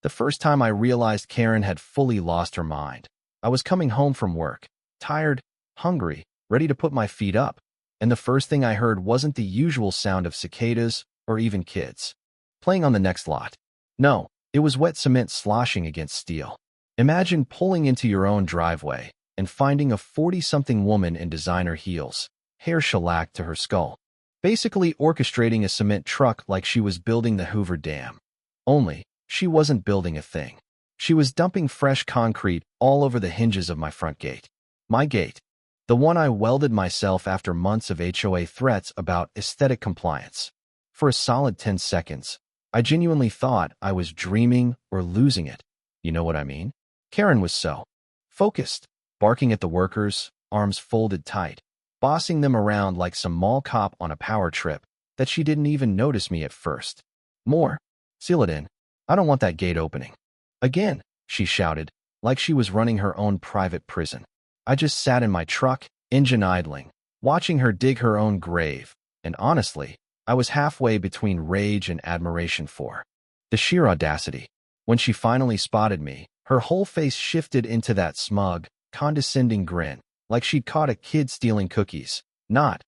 The first time I realized Karen had fully lost her mind, I was coming home from work, tired, hungry, ready to put my feet up, and the first thing I heard wasn't the usual sound of cicadas or even kids playing on the next lot. No, it was wet cement sloshing against steel. Imagine pulling into your own driveway and finding a 40-something woman in designer heels, hair shellacked to her skull, basically orchestrating a cement truck like she was building the Hoover Dam. Only, she wasn't building a thing. She was dumping fresh concrete all over the hinges of my front gate. My gate. The one I welded myself after months of HOA threats about aesthetic compliance. For a solid 10 seconds, I genuinely thought I was dreaming or losing it. You know what I mean? Karen was so focused, barking at the workers, arms folded tight, bossing them around like some mall cop on a power trip, that she didn't even notice me at first. More. Seal it in. I don't want that gate opening. Again, she shouted, like she was running her own private prison. I just sat in my truck, engine idling, watching her dig her own grave, and honestly, I was halfway between rage and admiration for the sheer audacity. When she finally spotted me, her whole face shifted into that smug, condescending grin, like she'd caught a kid stealing cookies, not,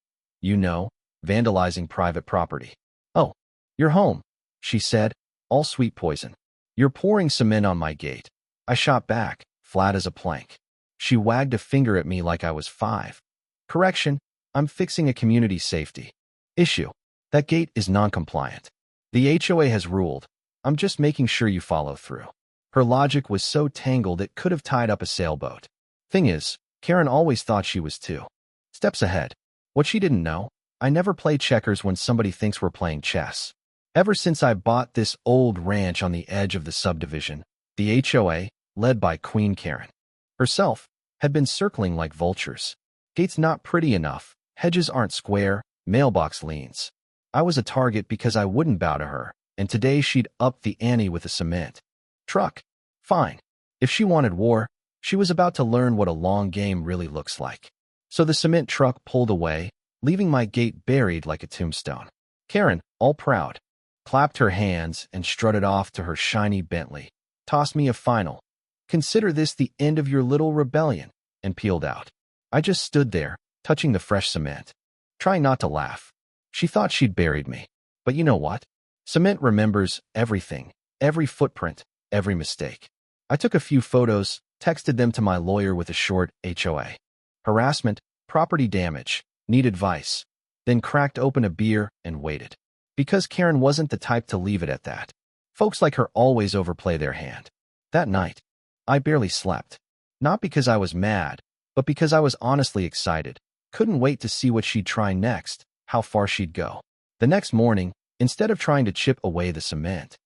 vandalizing private property. "Oh, you're home," she said, all sweet poison. "You're pouring cement on my gate." I shot back, flat as a plank. She wagged a finger at me like I was 5. "Correction, I'm fixing a community safety issue. That gate is non-compliant. The HOA has ruled. I'm just making sure you follow through." Her logic was so tangled it could have tied up a sailboat. Thing is, Karen always thought she was 2 steps ahead. What she didn't know, I never play checkers when somebody thinks we're playing chess. Ever since I bought this old ranch on the edge of the subdivision, the HOA, led by Queen Karen herself, had been circling like vultures. Gates not pretty enough, hedges aren't square, mailbox leans. I was a target because I wouldn't bow to her, and today she'd upped the ante with a cement truck. Fine. If she wanted war, she was about to learn what a long game really looks like. So the cement truck pulled away, leaving my gate buried like a tombstone. Karen, all proud, clapped her hands and strutted off to her shiny Bentley, tossed me a final, "Consider this the end of your little rebellion," and peeled out. I just stood there, touching the fresh cement, trying not to laugh. She thought she'd buried me. But you know what? Cement remembers everything, every footprint, every mistake. I took a few photos, texted them to my lawyer with a short HOA. Harassment, property damage, need advice. Then cracked open a beer and waited. Because Karen wasn't the type to leave it at that. Folks like her always overplay their hand. That night, I barely slept. Not because I was mad, but because I was honestly excited. Couldn't wait to see what she'd try next, how far she'd go. The next morning, instead of trying to chip away the cement,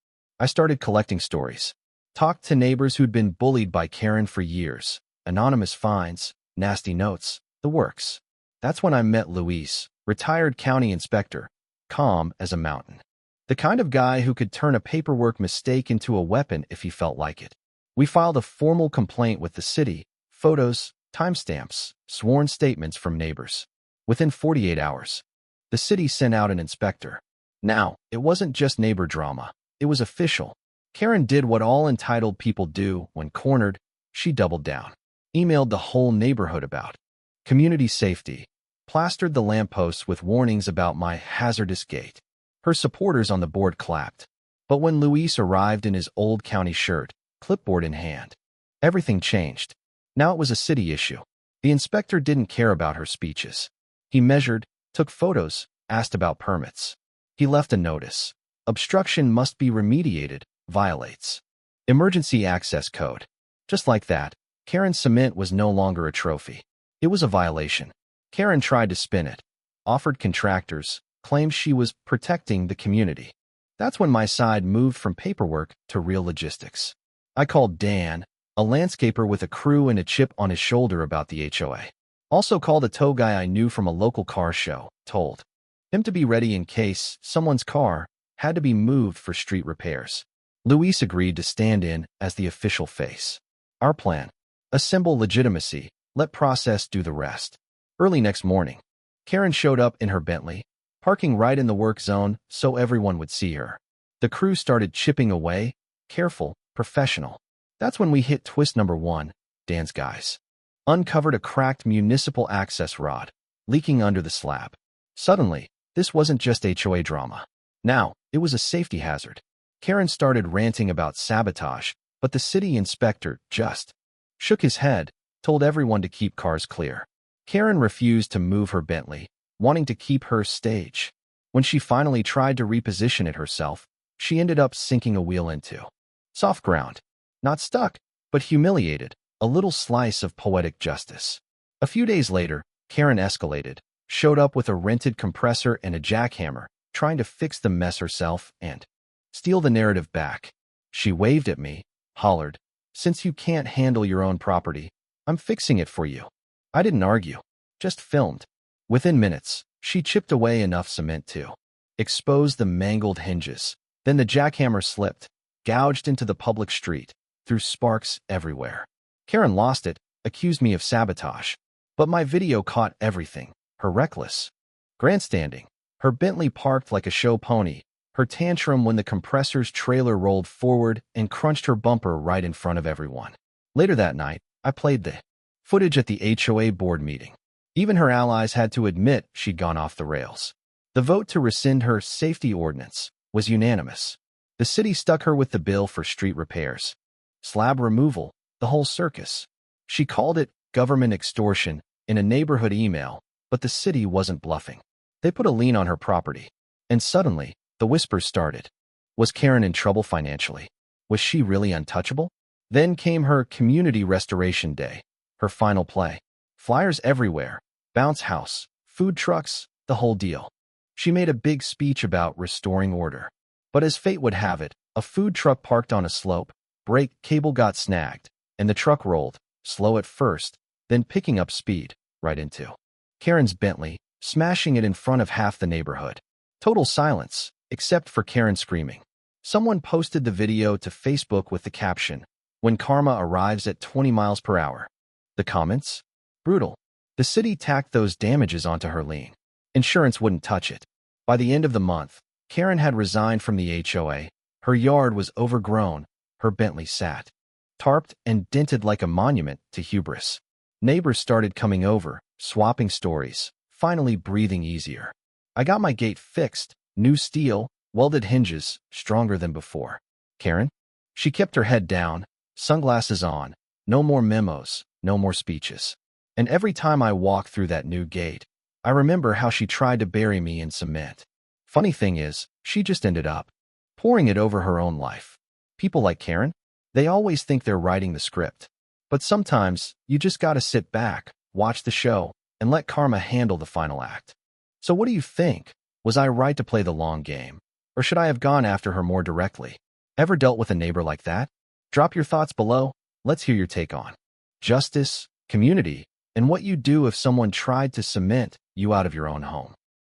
I started collecting stories. Talked to neighbors who'd been bullied by Karen for years. Anonymous fines, nasty notes, the works. That's when I met Luis, retired county inspector, calm as a mountain. The kind of guy who could turn a paperwork mistake into a weapon if he felt like it. We filed a formal complaint with the city, photos, timestamps, sworn statements from neighbors. Within 48 hours, the city sent out an inspector. Now, it wasn't just neighbor drama. It was official. Karen did what all entitled people do when cornered. She doubled down. Emailed the whole neighborhood about community safety. Plastered the lampposts with warnings about my hazardous gate. Her supporters on the board clapped. But when Luis arrived in his old county shirt, clipboard in hand, everything changed. Now it was a city issue. The inspector didn't care about her speeches. He measured, took photos, asked about permits. He left a notice. Obstruction must be remediated, violates emergency access code. Just like that, Karen's cement was no longer a trophy. It was a violation. Karen tried to spin it, offered contractors, claimed she was protecting the community. That's when my side moved from paperwork to real logistics. I called Dan, a landscaper with a crew and a chip on his shoulder about the HOA. Also called a tow guy I knew from a local car show, told him to be ready in case someone's car had to be moved for street repairs. Luis agreed to stand in as the official face. Our plan: assemble legitimacy, let process do the rest. Early next morning, Karen showed up in her Bentley, parking right in the work zone so everyone would see her. The crew started chipping away, careful, professional. That's when we hit twist number 1. Dan's guys uncovered a cracked municipal access rod leaking under the slab. Suddenly, this wasn't just HOA drama. Now, it was a safety hazard. Karen started ranting about sabotage, but the city inspector just shook his head, told everyone to keep cars clear. Karen refused to move her Bentley, wanting to keep her stage. When she finally tried to reposition it herself, she ended up sinking a wheel into soft ground. Not stuck, but humiliated, a little slice of poetic justice. A few days later, Karen escalated, showed up with a rented compressor and a jackhammer, trying to fix the mess herself and steal the narrative back. She waved at me, hollered, "Since you can't handle your own property, I'm fixing it for you." I didn't argue, just filmed. Within minutes, she chipped away enough cement to expose the mangled hinges. Then the jackhammer slipped, gouged into the public street, threw sparks everywhere. Karen lost it, accused me of sabotage. But my video caught everything. Her reckless grandstanding, her Bentley parked like a show pony, her tantrum when the compressor's trailer rolled forward and crunched her bumper right in front of everyone. Later that night, I played the footage at the HOA board meeting. Even her allies had to admit she'd gone off the rails. The vote to rescind her safety ordinance was unanimous. The city stuck her with the bill for street repairs, slab removal, the whole circus. She called it government extortion in a neighborhood email, but the city wasn't bluffing. They put a lien on her property. And suddenly, the whispers started. Was Karen in trouble financially? Was she really untouchable? Then came her community restoration day, her final play. Flyers everywhere, bounce house, food trucks, the whole deal. She made a big speech about restoring order. But as fate would have it, a food truck parked on a slope, brake cable got snagged, and the truck rolled, slow at first, then picking up speed, right into Karen's Bentley, smashing it in front of half the neighborhood. Total silence, except for Karen screaming. Someone posted the video to Facebook with the caption, "When karma arrives at 20 miles per hour." The comments? Brutal. The city tacked those damages onto her lien. Insurance wouldn't touch it. By the end of the month, Karen had resigned from the HOA. Her yard was overgrown. Her Bentley sat tarped and dented like a monument to hubris. Neighbors started coming over, swapping stories, finally breathing easier. I got my gate fixed, new steel, welded hinges, stronger than before. Karen? She kept her head down, sunglasses on, no more memos, no more speeches. And every time I walk through that new gate, I remember how she tried to bury me in cement. Funny thing is, she just ended up pouring it over her own life. People like Karen, they always think they're writing the script. But sometimes, you just gotta sit back, watch the show, and let karma handle the final act. So what do you think? Was I right to play the long game? Or should I have gone after her more directly? Ever dealt with a neighbor like that? Drop your thoughts below. Let's hear your take on justice, community, and what you'd do if someone tried to cement you out of your own home.